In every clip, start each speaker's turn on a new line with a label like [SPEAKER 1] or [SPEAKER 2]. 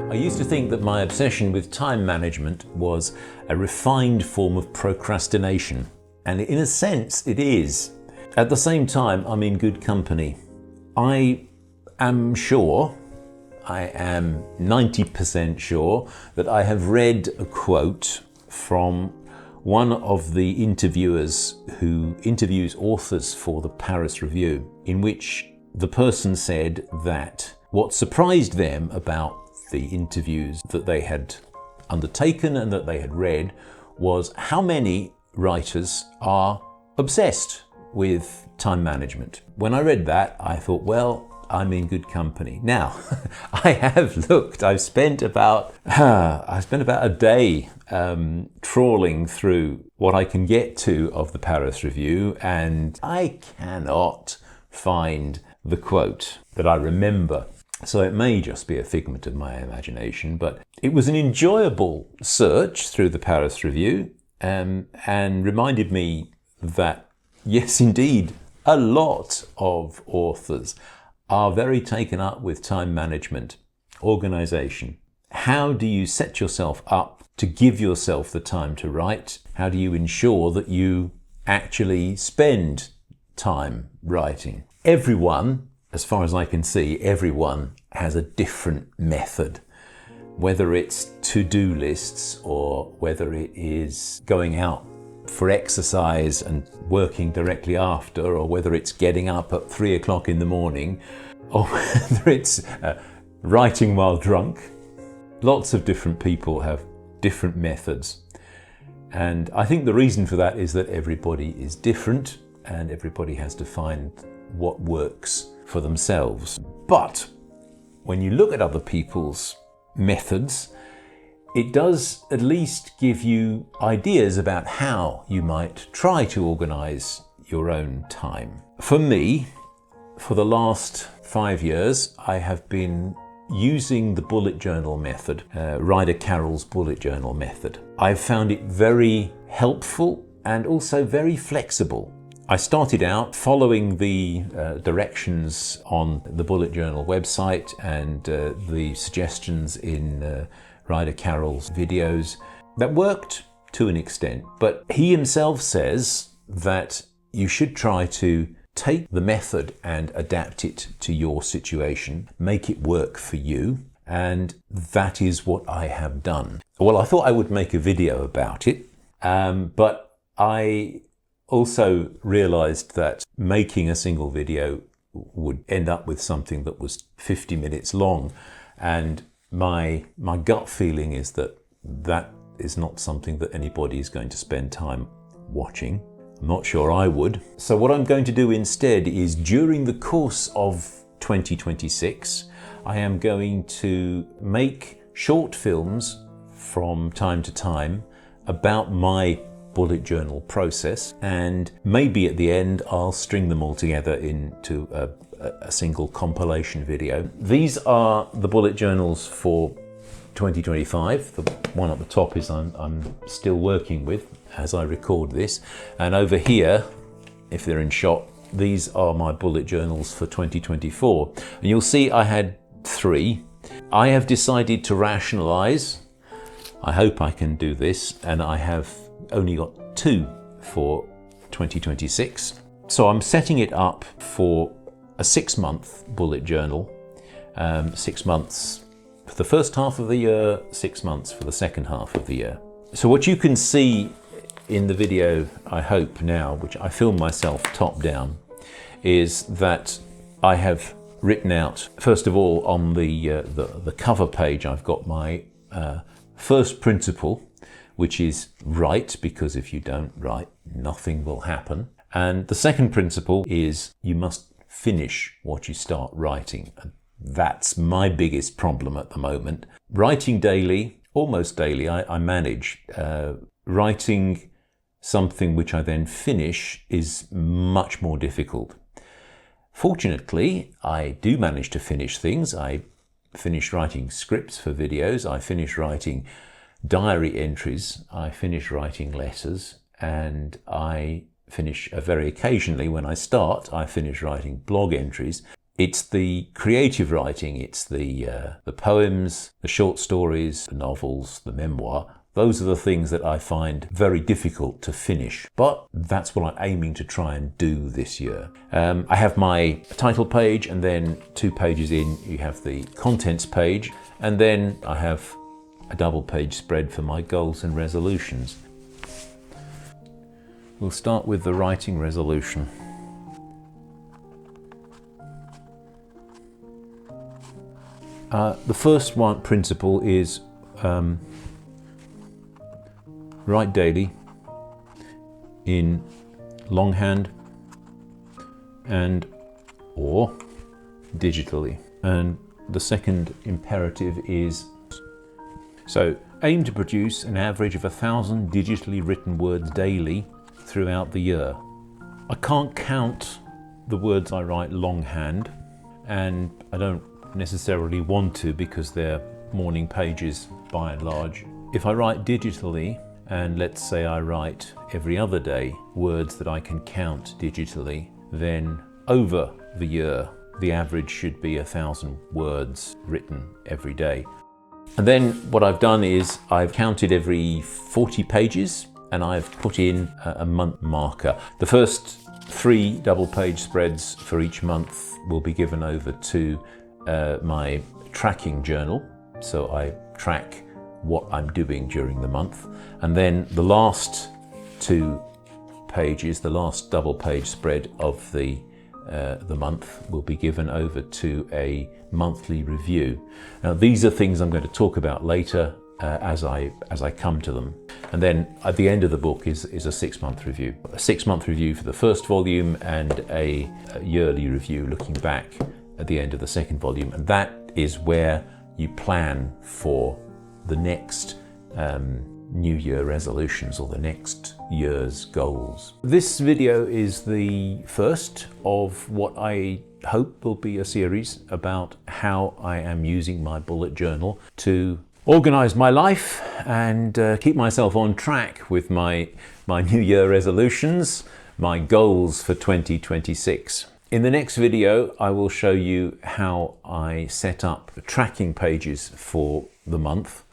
[SPEAKER 1] I used to think that my obsession with time management was a refined form of procrastination, and in a sense it is. At the same time, I'm in good company. I am 90% sure that I have read a quote from one of the interviewers who interviews authors for the Paris Review, in which the person said that what surprised them about the interviews that they had undertaken and that they had read was how many writers are obsessed with time management. When I read that, I thought, well, I'm in good company. Now, I have looked, I've spent about a day trawling through what I can get to of the Paris Review, and I cannot find the quote that I remember. So it may just be a figment of my imagination, but it was an enjoyable search through the Paris Review, and reminded me that, yes, indeed, a lot of authors are very taken up with time management, organisation. How do you set yourself up to give yourself the time to write? How do you ensure that you actually spend time writing? Everyone, as far as I can see, everyone has a different method, whether it's to-do lists or whether it is going out for exercise and working directly after, or whether it's getting up at 3 o'clock in the morning, or whether it's writing while drunk. Lots of different people have different methods. And I think the reason for that is that everybody is different and everybody has to find what works for themselves. But when you look at other people's methods, it does at least give you ideas about how you might try to organise your own time. For me, for the last 5 years, I have been using the bullet journal method, Ryder Carroll's bullet journal method. I've found it very helpful and also very flexible. I started out following the directions on the bullet journal website and the suggestions in Ryder Carroll's videos. That worked to an extent, but he himself says that you should try to take the method and adapt it to your situation, make it work for you, and that is what I have done. Well, I thought I would make a video about it, but I also realized that making a single video would end up with something that was 50 minutes long, and my gut feeling is that that is not something that anybody is going to spend time watching. I'm not sure I would. So what I'm going to do instead is, during the course of 2026, I am going to make short films from time to time about my bullet journal process, and maybe at the end I'll string them all together into a single compilation video. These are the bullet journals for 2025. The one at the top is I'm still working with as I record this, and over here, if they're in shot, these are my bullet journals for 2024. And you'll see I had 3. I have decided to rationalize. I hope I can do this, and I have only got 2 for 2026. So I'm setting it up for a 6-month bullet journal, 6 months for the first half of the year, 6 months for the second half of the year. So what you can see in the video, I hope now, which I film myself top down, is that I have written out, first of all, on the cover page, I've got my first principle, which is write, because if you don't write, nothing will happen. And the second principle is you must finish what you start writing. And that's my biggest problem at the moment. Writing daily, almost daily, I manage. Writing something which I then finish is much more difficult. Fortunately, I do manage to finish things. I finish writing scripts for videos. I finish writing diary entries. I finish writing letters, and I finish very occasionally, when I start, I finish writing blog entries. It's the creative writing, it's the poems, the short stories, the novels, the memoir. Those are the things that I find very difficult to finish, but that's what I'm aiming to try and do this year. I have my title page, and then 2 pages in you have the contents page, and then I have a double page spread for my goals and resolutions. We'll start with the writing resolution. The first one principle is write daily in longhand and or digitally. And the second imperative is, so aim to produce an average of 1,000 digitally written words daily throughout the year. I can't count the words I write longhand, and I don't necessarily want to because they're morning pages by and large. If I write digitally, and let's say I write every other day words that I can count digitally, then over the year the average should be 1,000 words written every day. And then what I've done is I've counted every 40 pages and I've put in a month marker. The first 3 double page spreads for each month will be given over to my tracking journal, so I track what I'm doing during the month. And then the last 2 pages, the last double page spread of the month, will be given over to a monthly review. Now these are things I'm going to talk about later as I come to them. And then at the end of the book is a 6-month review. A 6-month review for the first volume and a yearly review looking back at the end of the second volume. And that is where you plan for the next New Year resolutions or the next year's goals. This video is the first of what I hope will be a series about how I am using my bullet journal to organize my life and keep myself on track with my New Year resolutions, my goals for 2026. In the next video, I will show you how I set up tracking pages for the month,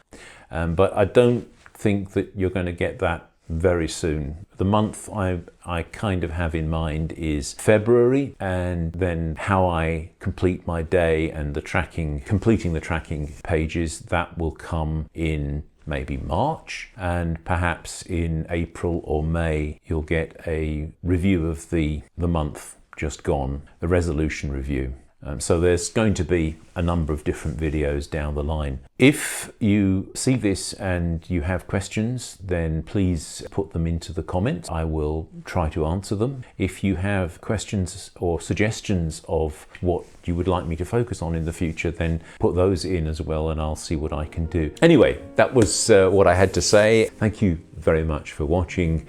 [SPEAKER 1] but I don't think that you're going to get that very soon. The month I kind of have in mind is February, and then how I complete my day and completing the tracking pages, that will come in maybe March, and perhaps in April or May you'll get a review of the month just gone, the resolution review. So there's going to be a number of different videos down the line. If you see this and you have questions, then please put them into the comments. I will try to answer them. If you have questions or suggestions of what you would like me to focus on in the future, then put those in as well and I'll see what I can do. Anyway, that was what I had to say. Thank you very much for watching.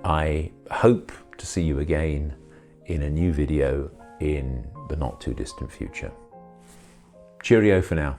[SPEAKER 1] I hope to see you again in a new video in the not too distant future. Cheerio for now.